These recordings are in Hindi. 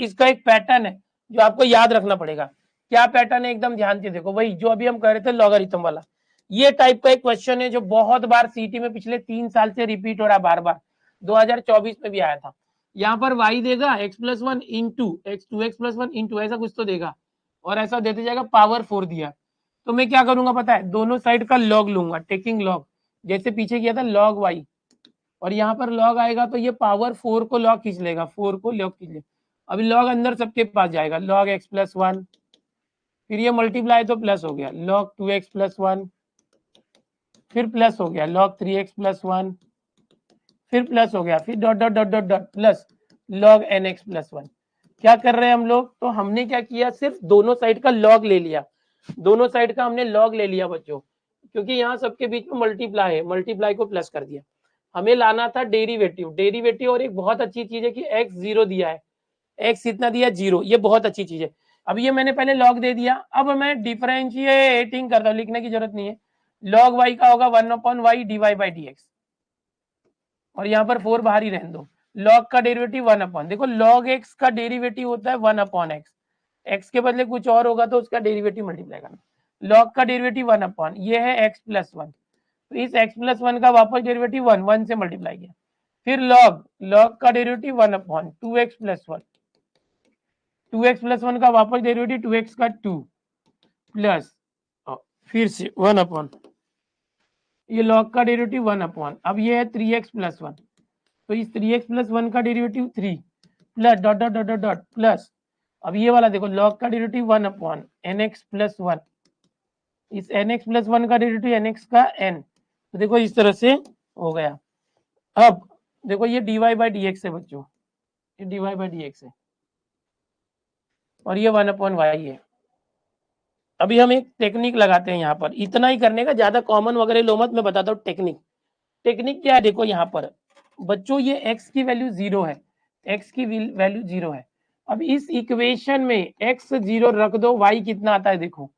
इसका एक पैटर्न है जो आपको याद रखना पड़ेगा। क्या पैटर्न है, एकदम ध्यान से देखो, वही जो अभी हम कह रहे थे लॉगरिथम वाला। ये टाइप का एक क्वेश्चन है जो बहुत बार सीटी में पिछले 3 साल से रिपीट हो रहा है, बार बार 2024 में भी आया था। यहाँ पर y देगा x+1 into x 2x+1 into ऐसा कुछ तो देगा, और ऐसा देते जाएगा, पावर 4 दिया। तो मैं क्या करूंगा पता है, दोनों साइड का लॉग लूंगा, टेकिंग लॉग, जैसे पीछे किया था लॉग y, और यहाँ पर लॉग आएगा तो ये पावर 4 को लॉग खींच लेगा, 4 को लॉग खींच लेगा। अभी लॉग अंदर सबके पास जाएगा, लॉग x+1, फिर ये मल्टीप्लाई तो प्लस हो गया, log 2x+1, फिर प्लस हो गया log 3x+1, फिर प्लस हो गया, फिर dot dot dot dot dot plus log nx+1। क्या कर रहे हैं हम लोग, तो हमने क्या किया, सिर्फ दोनों साइड का log ले लिया, दोनों साइड का हमने log ले लिया बच्चों, क्योंकि यहाँ सबके बीच में मल्टीप्लाई है, मल्टीप्लाई को प्लस कर दिया। हमें लाना था डेरिवेटिव, डेरिवेटिव, और एक बहुत अच्छी चीज है कि x 0 दिया है, x इतना दिया 0, ये बहुत अच्छी चीज है। अब ये मैंने पहले log दे दिया, अब मैं डिफरेंशिएटिंग कर रहा हूं, लिखने की जरूरत नहीं है। log y का होगा 1/y dy/dx, और यहाँ पर 4 बाहर ही रहने दो। log का डेरिवेटिव 1/, देखो log x का डेरिवेटिव होता है 1/x, x के बदले कुछ और होगा तो उसका डेरिवेटिव मल्टीप्लाई करना। log का डेरिवेटिव 1/, ये है x+1, तो इस x+1 का वापस डेरिवेटिव 1 से मल्टीप्लाई किया। फिर log का डेरिवेटिव 1/, 2x+1, 2x+1 का वापस डेरिवेटिव 2x का 2 प्लस, फिर से 1/, ये log का डेरिवेटिव 1/, अब ये है 3x+1, तो इस 3x+1 का derivative 3 plus dot dot dot dot plus, अब ये वाला देखो log का डेरिवेटिव 1/, nx+1, इस nx+1 का डेरिवेटिव nx का n, तो देखो इस तरह से हो गया। अब देखो ये dy/dx है बच्चों, ये dy/dx है, और ये 1/y है। अभी हम एक टेक्निक लगाते हैं यहाँ पर, इतना ही करने का, ज्यादा कॉमन वगैरह लो मत, मैं बताता हूँ टेक्निक। टेक्निक क्या है, देखो यहाँ पर बच्चों ये x की वैल्यू 0 है, x की वैल्यू 0 है। अब इस इक्वेशन में x 0 रख दो, y कितना आता है, देखो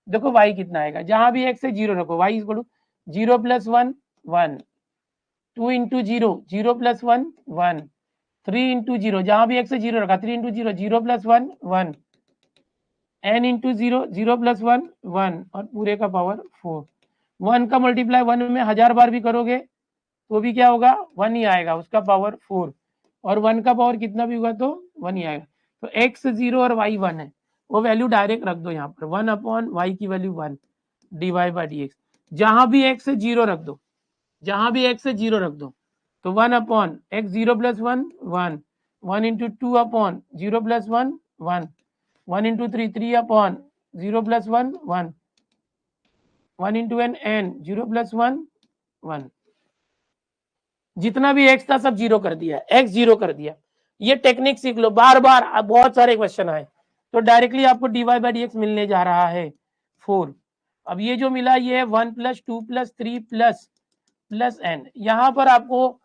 देखो y कितना आएगा, जहां भी x से 0 रखो, y इक्वल टू 0 + 1 1, 2 × 0 0 + 1 1, 3 × 0, जहां भी x से 0 रखा 3 × 0 0 + 1 1, n × 0 0 + 1 1, और पूरे का पावर 4। 1 का मल्टीप्लाई 1 में 1000 बार भी करोगे तो भी क्या होगा, 1 ही आएगा, उसका पावर 4, और 1 का पावर कितना भी होगा तो 1 ही आएगा। तो x 0 और y 1 है, वो वैल्यू डायरेक्ट रख दो यहाँ पर, 1/y की वैल्यू 1 dy/dx। जहां भी x से 0 रख दो, जहां भी x से 0 रख दो, तो 1/x 0 + 1 1, 1 × 2/0 + 1 1, 1 × 3 3/0 + 1 1, 1 × n 0 + 1 1, जितना भी x था सब 0 कर दिया, x 0 कर दिया। ये टेक्निक सीख लो, बार बार बहुत सारे क्वेश्चन आए तो डायरेक्टली आपको dy/dx मिलने जा रहा है 4। अब ये जो मिला ये है 1 + 2 + 3 प्लस n। यहाँ पर आपको,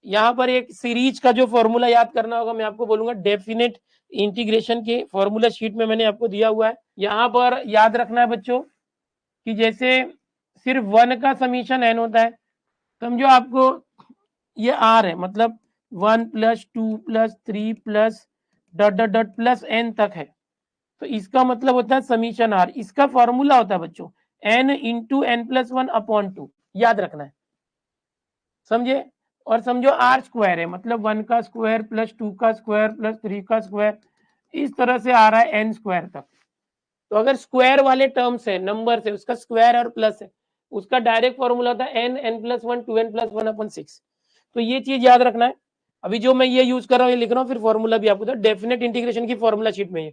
यहाँ पर एक सीरीज का जो फॉर्मूला याद करना होगा, मैं आपको बोलूंगा डेफिनेट इंटीग्रेशन के फॉर्मूला शीट में मैंने आपको दिया हुआ है। यहाँ पर याद रखना है बच्चों कि जैसे सिर्फ 1 का समीशन n होता है, समझो आपको ये r है, मतलब 1 + 2 + 3 plus dot dot dot plus n तक है, तो इसका मतलब होता है समीशन r। इसका फॉर्मूला होता है बच्चों n × n+1/2, याद रखना है, समझे। और समझो r² है, मतलब 1 का स्क्वायर प्लस 2 का स्क्वायर प्लस 3 का स्क्वायर, इस तरह से आ रहा है n² तक। तो अगर स्क्वायर वाले टर्म्स है, नंबर से, उसका स्क्वायर और प्लस है, उसका डायरेक्ट फॉर्मूला होता है n n+1 2n+1/6। तो ये चीज याद रखना है। अभी जो मैं ये यूज कर रहा हूँ, ये लिख रहा हूँ, फिर फॉर्मूला भी आपको डेफिनेट इंटीग्रेशन की फॉर्मूला शीट में,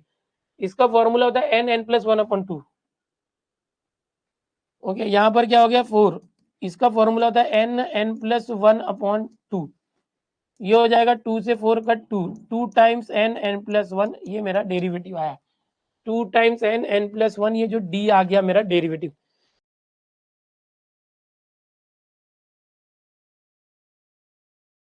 इसका फॉर्मूला होता है n n+1/2। ओके, यहाँ पर क्या हो गया 4, इसका फॉर्मूला होता है n n+1/2, ये हो जाएगा 2 से 4 का 2, 2 टाइम्स n n+1, ये मेरा डेरिवेटिव आया, 2 टाइम्स n n+1, ये जो d आ गया मेरा डेरिवेटिव।